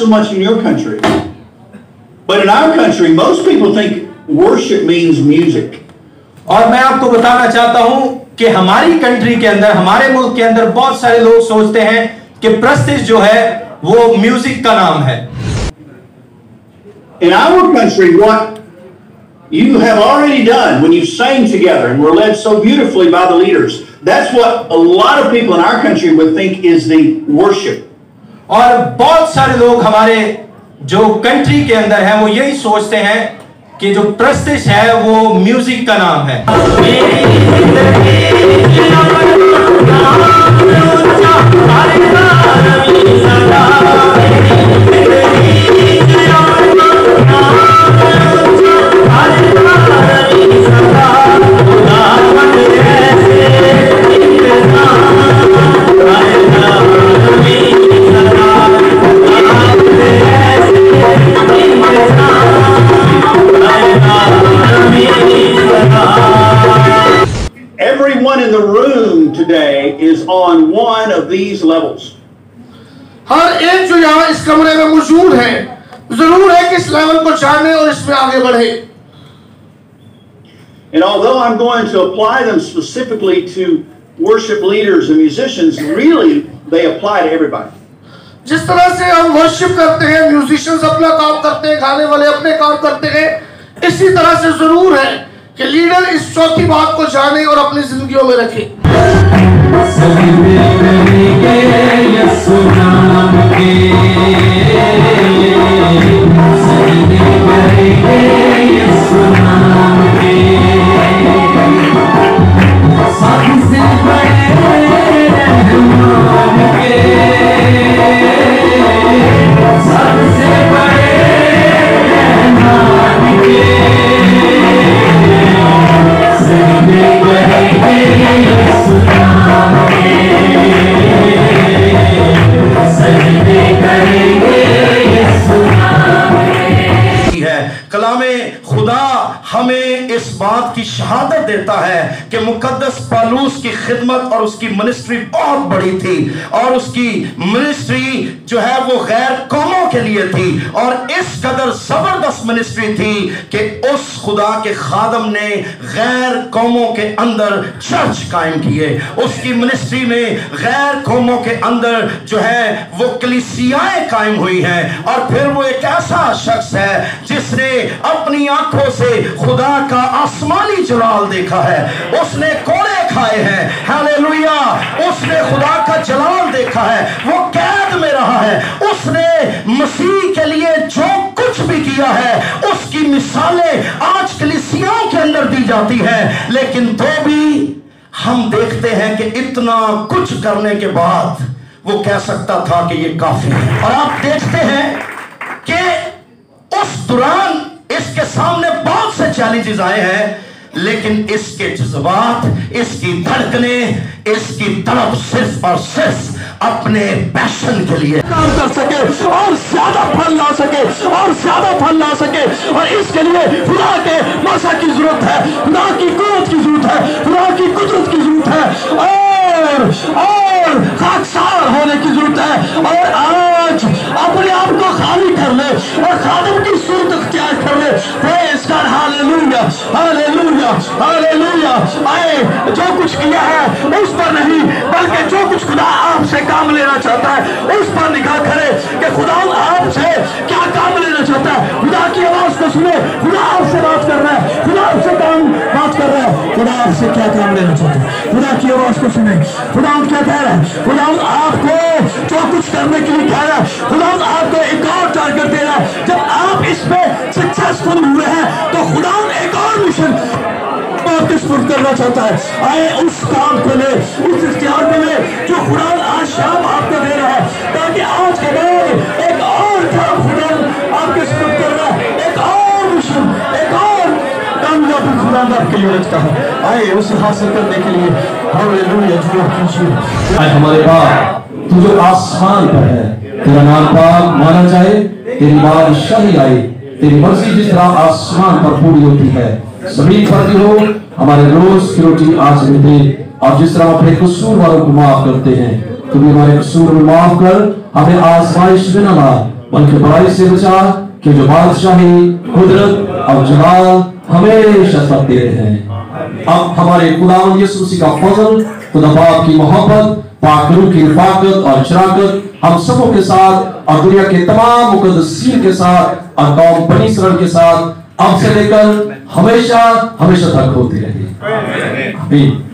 so much in your country. But in our country, most people think worship means music. और मैं आपको बताना चाहता हूं कि हमारी कंट्री के अंदर, हमारे मुल्क के अंदर बहुत सारे लोग सोचते हैं कि प्रस्तिश जो है वो म्यूजिक का नाम है. In our country, what you have already done when you sang together and were led so beautifully by the leaders, that's what a lot of people in our country would think is the worship. और बहुत सारे लोग हमारे जो country के अंदर हैं वो यही सोचते हैं कि जो प्रस्तिश है वो म्यूजिक का नाम है. Everyone in the room today is on one of these levels. हर एक जो यहाँ इस कमरे में मौजूद है जरूर है कि इस लेवल को जाने और इसमें आगे बढ़े. And although I'm going to apply them specifically to worship leaders and musicians, really they apply to everybody. जिस तरह से हम वर्शिप करते हैं, म्यूजिशियंस अपना काम करते हैं, गाने वाले अपने काम करते हैं, इसी तरह से जरूर है कि लीडर इस चौथी बात को जाने और अपनी जिंदगियों में रखे. कलामे खुदा हमें इस बात की शहादत देता है कि मुकद्दस पौलुस की खिदमत और उसकी मिनिस्ट्री बहुत बड़ी थी और उसकी मिनिस्ट्री जो है वो गैर कौमों के लिए थी और इस कदर जबरदस्त मिनिस्ट्री थी कि उस खुदा के खादम ने गैर कौमों के अंदर चर्च कायम किए. उसकी मिनिस्ट्री में गैर कौमों के अंदर जो है वो कलीसियाएं कायम हुई हैं और फिर वो एक ऐसा शख्स है जिसने अपनी आंखों से खुदा का आसमानी जलाल देखा है. उसने कोड़े खाए हैं. हालेलुया. उसने खुदा का जलाल देखा है. वो कैद में रहा है. उसने मसीह के लिए जो कुछ भी किया है उसकी मिसालें आज कलीसियाओं के अंदर दी जाती हैं. लेकिन तो भी हम देखते हैं कि इतना कुछ करने के बाद वो कह सकता था कि ये काफी है. और आप देखते हैं कि उस दौरान इसके सामने बहुत से चैलेंजेस आए हैं लेकिन इसके जज्बात, इसकी धड़कने, इसकी तड़प सिर्फ और सिर्फ अपने पैशन के लिए काम कर सके और ज्यादा फल ला सके और ज्यादा फल ला सके. और इसके लिए खुदा के मसा की जरूरत है, खुदा की कुव्वत की जरूरत है, खुदा की कुदरत की जरूरत है और खाकसार होने की जरूरत है. और आज अपने आप को खाली कर ले और खादिम की सूरत अख्तियार कर ले. Praise God. Hallelujah, hallelujah, hallelujah. आए जो कुछ किया है उस पर नहीं बल्कि जो कुछ खुदा आपसे काम लेना चाहता है उस पर निगाह करे कि खुदा आपसे क्या काम लेना चाहता है. खुदा की आवाज को सुने. खुदा आपसे बात कर रहा है. खुदा आपसे बात कर रहा है. खुदा आपसे क्या काम लेना चाहता है. खुदा की आवाज को सुने. खुदा क्या कह रहा है. खुदा आपको जो कुछ करने के लिए कह रहा है. खुदा आपको एक और टारगेट दे रहा है. जब आप इसमें सक्सेसफुल हुए हैं तो खुदा एक और मिशन आपको करना चाहता है. आए उस काम को ले, उस इख्तियार को ले जो खुदा आज शाम आपको दे रहा है ताकि आज के बाद एक और काम खुदा आपके सुपुर्द कर रहा है. एक और मिशन, एक और कामयाबी खुदा आपके लिए रखता है. आए उसे हासिल करने के लिए हालेलुया दुआ कीजिए. आज हमारे बाप तू जो आसमान पर है, तेरा नाम पाक माना जाए, तेरी बादशाही आए, तेरी मर्जी जिस तरह आसमान पर पूरी होती है जमीन पर भी हो. हमारे रोज की रोटी आज हमें दे और जिस तरह अपने कसूर वालों को माफ करते हैं तू भी हमारे कसूर में माफ कर. हमें आजमाइश में न ला बल्कि बुराई से बचा, कि जो बादशाही, कुदरत और जलाल हमेशा तक देते हैं। अब हमारे खुदावंद यीशु मसीह का फजल, खुदा बाप की मोहब्बत, पाक रूह की रिफाकत और शराकत हम सबों के साथ और दुनिया के तमाम मुकद्दसीन के साथ और कौम बनी इसराइल के साथ अब से लेकर हमेशा हमेशा तक होती रहे। आमीन।